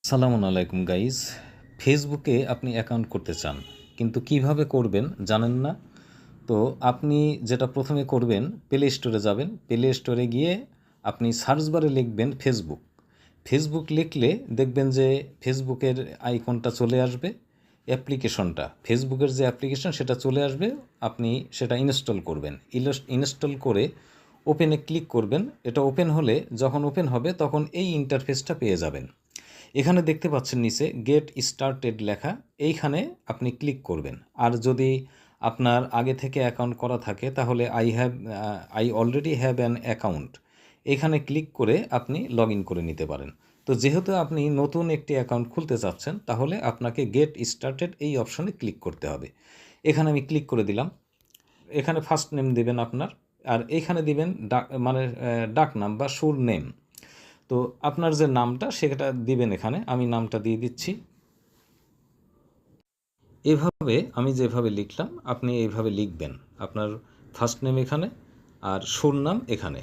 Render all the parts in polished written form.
আসসালামু আলাইকুম গাইজ। ফেসবুকে আপনি অ্যাকাউন্ট করতে চান, কিন্তু কিভাবে করবেন জানেন না। তো আপনি যেটা প্রথমে করবেন, প্লে স্টোরে যাবেন। প্লে স্টোরে গিয়ে আপনি সার্চ বারে লিখবেন ফেসবুক। ফেসবুক লিখলে দেখবেন যে ফেসবুকের আইকনটা চলে আসবে, অ্যাপ্লিকেশনটা, ফেসবুকের যে অ্যাপ্লিকেশন সেটা চলে আসবে। আপনি সেটা ইনস্টল করবেন। ইনস্টল করে ওপেনে ক্লিক করবেন। এটা ওপেন হলে, যখন ওপেন হবে তখন এই ইন্টারফেসটা পেয়ে যাবেন। এখানে দেখতে পাচ্ছেন নিচে গেট স্টার্টেড লেখা, এইখানে আপনি ক্লিক করবেন। আর যদি আপনার আগে থেকে অ্যাকাউন্ট করা থাকে তাহলে I already have an account, এখানে ক্লিক করে আপনি লগ ইন করে নিতে পারেন। তো যেহেতু আপনি নতুন একটি অ্যাকাউন্ট খুলতে চাচ্ছেন, তাহলে আপনাকে গেট স্টার্টেড এই অপশনে ক্লিক করতে হবে। এখানে আমি ক্লিক করে দিলাম। এখানে ফার্স্ট নেম দেবেন আপনার, আর এইখানে দিবেন ডাক নাম বা সুর নেম। তো আপনার যে নামটা সেটা দিবেন, এখানে আমি নামটা দিয়ে দিচ্ছি। এভাবে আমি যেভাবে লিখলাম আপনি এইভাবে লিখবেন। আপনার ফার্স্ট নেম এখানে আর সুরনাম এখানে।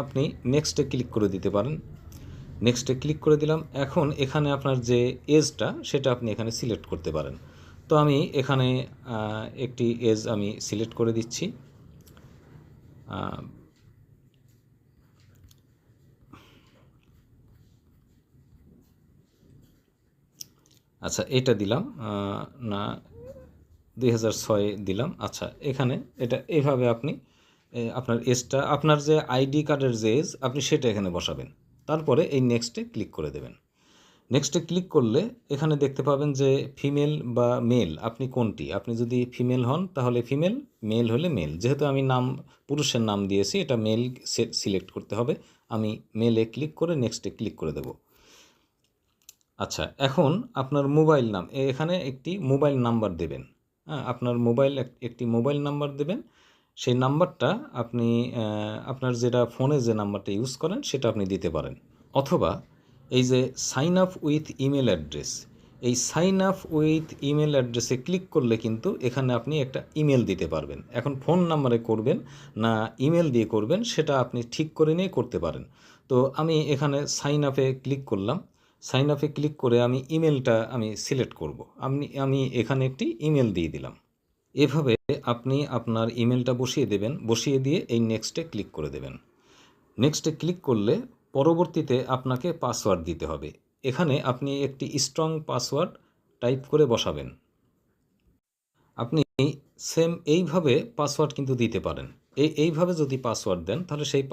আপনি নেক্সটে ক্লিক করে দিতে পারেন। নেক্সটে ক্লিক করে দিলাম। এখন এখানে আপনার যে এজটা সেটা আপনি এখানে সিলেক্ট করতে পারেন। তো আমি এখানে একটি এজ আমি সিলেক্ট করে দিচ্ছি। আচ্ছা, এটা দিলাম না, 2006 দিলাম। আচ্ছা, এখানে এটা এইভাবে আপনি আপনার এজটা, আপনার যে আইডি কার্ডের যে এজ আপনি সেটা এখানে বসাবেন। তারপরে এই নেক্সটে ক্লিক করে দেবেন। নেক্সটে ক্লিক করলে এখানে দেখতে পাবেন যে ফিমেল বা মেল আপনি কোনটি। আপনি যদি ফিমেল হন তাহলে ফিমেল, মেল হলে মেল। যেহেতু আমি পুরুষের নাম দিয়েছি, এটা মেল সিলেক্ট করতে হবে। আমি মেলে ক্লিক করে নেক্সটে ক্লিক করে দেব। আচ্ছা, এখন আপনার মোবাইল নাম, এখানে একটি মোবাইল নাম্বার দেবেন। হ্যাঁ, আপনার একটি মোবাইল নাম্বার দেবেন। সেই নাম্বারটা আপনি আপনার যেটা ফোনে যে নাম্বারটা ইউজ করেন সেটা আপনি দিতে পারেন। অথবা এই যে sign up with email address, এই সাইন আপ উইথ ইমেল অ্যাড্রেসে ক্লিক করলে কিন্তু এখানে আপনি একটা ইমেল দিতে পারবেন। এখন ফোন নাম্বারে করবেন না ইমেল দিয়ে করবেন সেটা আপনি ঠিক করে নিয়ে করতে পারেন। তো আমি এখানে সাইন আপে ক্লিক করলাম। সাইন আপে ক্লিক করে আমি ইমেলটা আমি সিলেক্ট করব। আমি এখানে একটি ইমেল দিয়ে দিলাম। এভাবে আপনি আপনার ইমেলটা বসিয়ে দেবেন। বসিয়ে দিয়ে এই নেক্সটে ক্লিক করে দেবেন। নেক্সটে ক্লিক করলে পরবর্তীতে আপনাকে পাসওয়ার্ড দিতে হবে। এখানে আপনি একটি স্ট্রং পাসওয়ার্ড টাইপ করে বসাবেন। আপনি সেম এইভাবে পাসওয়ার্ড কিন্তু দিতে পারেন। এইভাবে যদি পাসওয়ার্ড দেন তাহলে সেই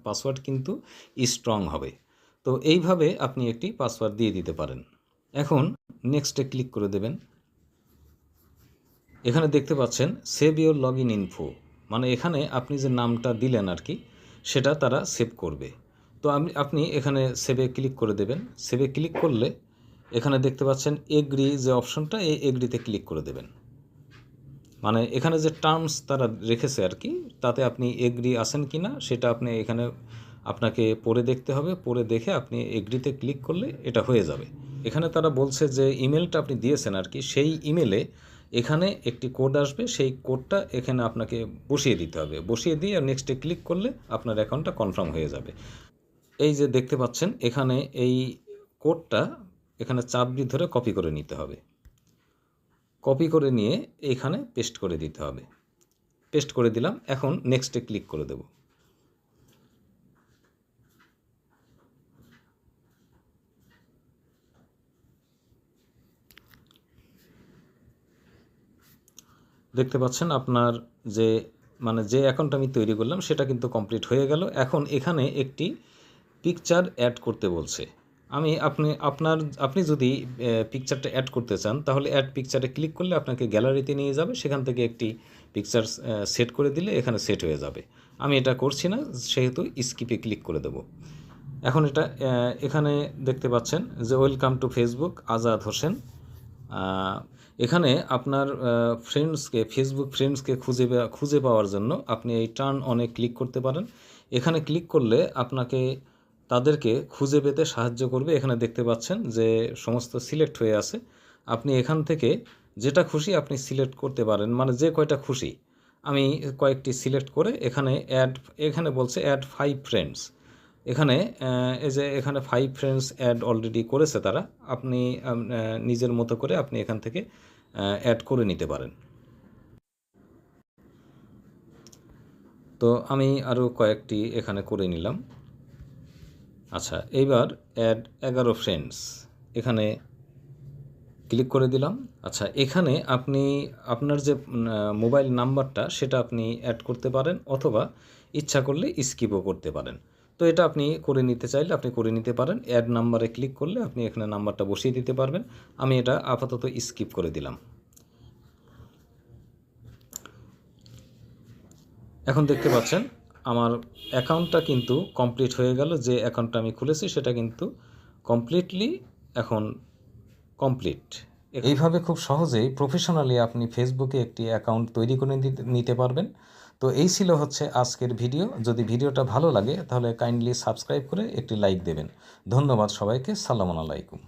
পাসওয়ার্ড কিন্তু স্ট্রং হবে। তো এইভাবে আপনি একটি পাসওয়ার্ড দিয়ে দিতে পারেন। এখন নেক্সটে ক্লিক করে দেবেন। এখানে দেখতে পাচ্ছেন save your log in info, মানে এখানে আপনি যে নামটা দিলেন আর কি সেটা তারা সেভ করবে। তো আপনি এখানে সেভে ক্লিক করে দেবেন। সেভে ক্লিক করলে এখানে দেখতে পাচ্ছেন এগ্রি যে অপশনটা, এই এগ্রিতে ক্লিক করে দেবেন। মানে এখানে যে টার্মস তারা রেখেছে আর কি, তাতে আপনি এগ্রি আছেন কি না সেটা আপনি এখানে আপনাকে পড়ে দেখতে হবে। পড়ে দেখে আপনি এগ্রিতে ক্লিক করলে এটা হয়ে যাবে। এখানে তারা বলছে যে ইমেলটা আপনি দিয়েছেন আর কি, সেই ইমেলে এখানে একটি কোড আসবে, সেই কোডটা এখানে আপনাকে বসিয়ে দিতে হবে। বসিয়ে দিয়ে নেক্সটে ক্লিক করলে আপনার অ্যাকাউন্টটা কনফার্ম হয়ে যাবে। এই যে দেখতে পাচ্ছেন এখানে এই কোডটা এখানে চাপ দিয়ে ধরে কপি করে নিতে হবে। কপি করে নিয়ে এখানে পেস্ট করে দিতে হবে। পেস্ট করে দিলাম। এখন নেক্সটে ক্লিক করে দেব। দেখতে পাচ্ছেন আপনার যে যে অ্যাকাউন্ট আমি তৈরি করলাম সেটা কিন্তু কমপ্লিট হয়ে গেল। এখন এখানে একটি পিকচার অ্যাড করতে বলছে। আপনি যদি পিকচারটা অ্যাড করতে চান তাহলে অ্যাড পিকচারে ক্লিক করলে আপনাকে গ্যালারিতে নিয়ে যাবে। সেখান থেকে একটি পিকচার সেট করে দিলে এখানে সেট হয়ে যাবে। আমি এটা করছি না, সেহেতু স্কিপে ক্লিক করে দেব। এখন এটা এখানে দেখতে পাচ্ছেন যে welcome to Facebook Azad Hossain. এখানে আপনার ফেসবুক ফ্রেন্ডসকে খুঁজে পাওয়ার জন্য আপনি এই টার্ন অনে ক্লিক করতে পারেন। এখানে ক্লিক করলে আপনাকে তাদেরকে খুঁজে পেতে সাহায্য করবে। এখানে দেখতে পাচ্ছেন যে সমস্ত সিলেক্ট হয়ে আছে। আপনি এখান থেকে যেটা খুশি আপনি সিলেক্ট করতে পারেন, মানে যে কয়টা খুশি। আমি কয়েকটি সিলেক্ট করে এখানে বলছে অ্যাড 5 ফ্রেন্ডস। এখানে এই যে এখানে 5 ফ্রেন্ডস অ্যাড অলরেডি করেছে তারা, আপনি নিজের মতো করে আপনি এখান থেকে অ্যাড করে নিতে পারেন। তো আমি আরও কয়েকটি এখানে করে নিলাম। আচ্ছা, এইবার অ্যাড 11 ফ্রেন্ডস এখানে ক্লিক করে দিলাম। আচ্ছা, এখানে আপনি আপনার যে মোবাইল নাম্বারটা সেটা আপনি অ্যাড করতে পারেন, অথবা ইচ্ছা করলে স্কিপও করতে পারেন। তো এটা আপনি করে নিতে চাইলে আপনি করে নিতে পারেন। অ্যাড নাম্বারে ক্লিক করলে আপনি এখানে নাম্বারটা বসিয়ে দিতে পারবেন। আমি এটা আপাতত স্কিপ করে দিলাম। এখন দেখতে পাচ্ছেন আমার অ্যাকাউন্টটা কিন্তু কমপ্লিট হয়ে গেল। যে অ্যাকাউন্টটা আমি খুলেছি সেটা কিন্তু কমপ্লিটলি এখন কমপ্লিট। এইভাবে খুব সহজেই প্রফেশনালি আপনি ফেসবুকে একটি অ্যাকাউন্ট তৈরি করে নিতে পারবেন। তো এই ছিল হচ্ছে আজকের ভিডিও। যদি ভিডিওটা ভালো লাগে তাহলে কাইন্ডলি সাবস্ক্রাইব করে একটি লাইক দেবেন। ধন্যবাদ সবাইকে। সালামু আলাইকুম।